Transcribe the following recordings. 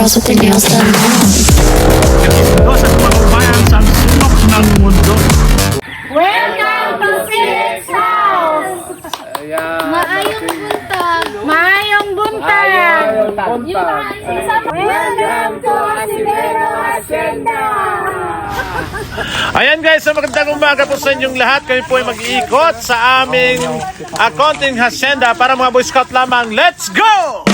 girls with their nails done now. Ito sa kababayan sa sulok ng mundo. Welcome to Philip's House! Maayong buntag. Maayong buntag! Welcome to Asidero Hacienda! Ayan guys, so magandang umaga po sa inyong lahat. Kami po ay mag-iikot sa aming konting hacienda para mga Boy Scout lamang. Let's go!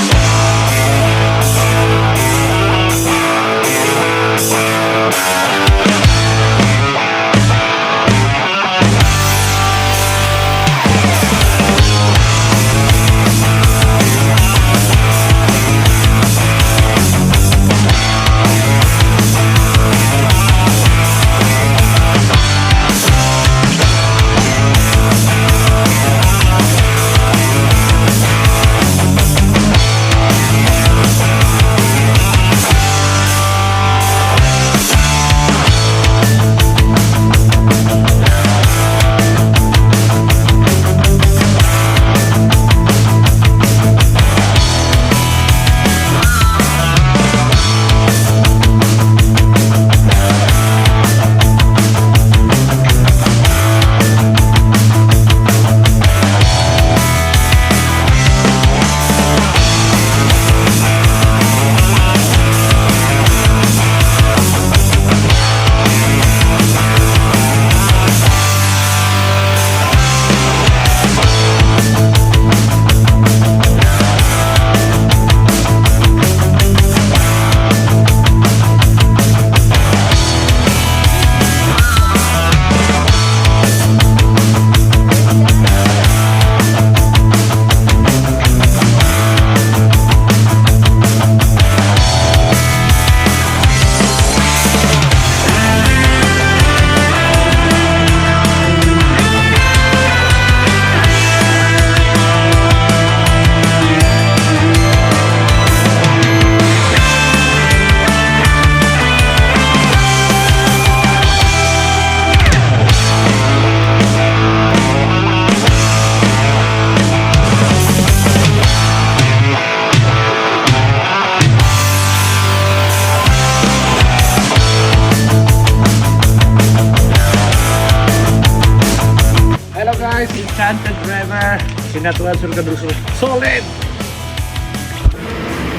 Hello guys, Enchanted River, Sinatuan Surgadruso, solid!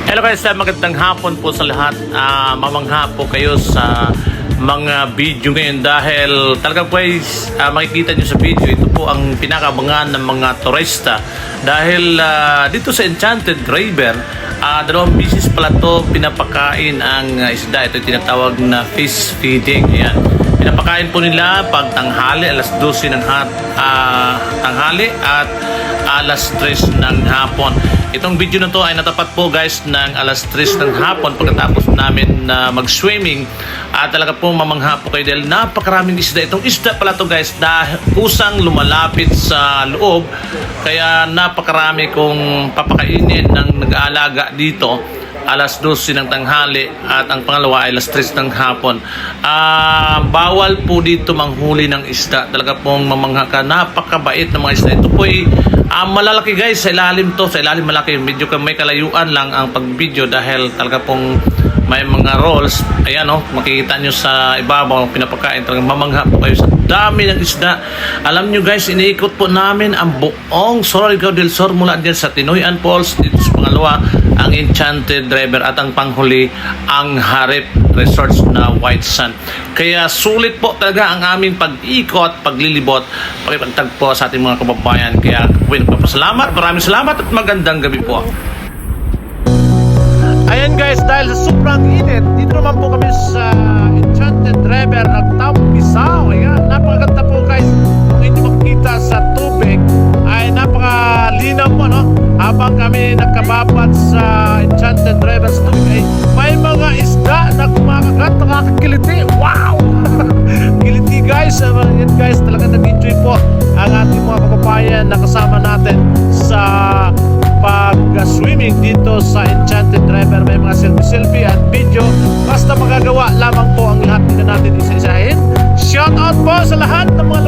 Hello guys, magandang hapon po sa lahat. Mamangha po kayo sa mga video ngayon dahil talagang po ay makikita nyo sa video, ito po ang pinakabangan ng mga turista dahil dito sa Enchanted River, dalawang bisis pala to pinapakain ang isda. Ito tinatawag na fish feeding. Ayan. Pinapakain po nila pag tanghali, alas 12 ng tanghali at alas 3 ng hapon. Itong video na to ay natapat po guys ng alas 3 ng hapon pagkatapos namin mag-swimming. At talaga po mamangha po kayo dahil napakaraming isda. Itong isda pala to guys na kusang lumalapit sa loob. Kaya napakarami kong papakainin ng nag-aalaga dito. Alas 12 ng tanghali at ang pangalawa ay alas 3 ng hapon. Bawal po dito manghuli ng isda. Talaga pong mamangha ka. Napakabait ng mga isda. Ito po ay malalaki guys. Sa ilalim to. Sa ilalim malaki. Medyo may kalayuan lang ang pag-video dahil talaga pong may mga rolls. Ayan o. Makikita nyo sa ibabaw pinapakain. Talagang mamangha po kayo sa dami ng isda. Alam nyo guys, iniikot po namin ang buong Surigao del Sur mula dyan sa Tinoyan Falls. Dito sa pangalawa ang Enchanted River at ang panghuli ang Harip Resorts na White Sand. Kaya sulit po talaga ang aming pag-ikot, paglilibot, pagtagpo sa ating mga kababayan. Kaya nagpapasalamat, maraming salamat at magandang gabi po. Ayan guys, dahil sa sobrang init, dito naman po kami sa Enchanted River nagtampisaw. Ayan, napakaganda po guys. Kung hindi makikita sa tubig ay napakalinaw po, no? Habang kami nagkababat sa Enchanted River sa tubig ay may mga isda na kumakagat, nakakakiliti. Wow! Kiliti guys. Yan guys, talaga nag-enjoy po ang ating mga kababayan na kasama natin sa pag-swimming dito sa Enchanted River. May mga selfie at video. Basta magagawa lamang po ang lahat na natin isa-isahin. Shout out po sa lahat ng mga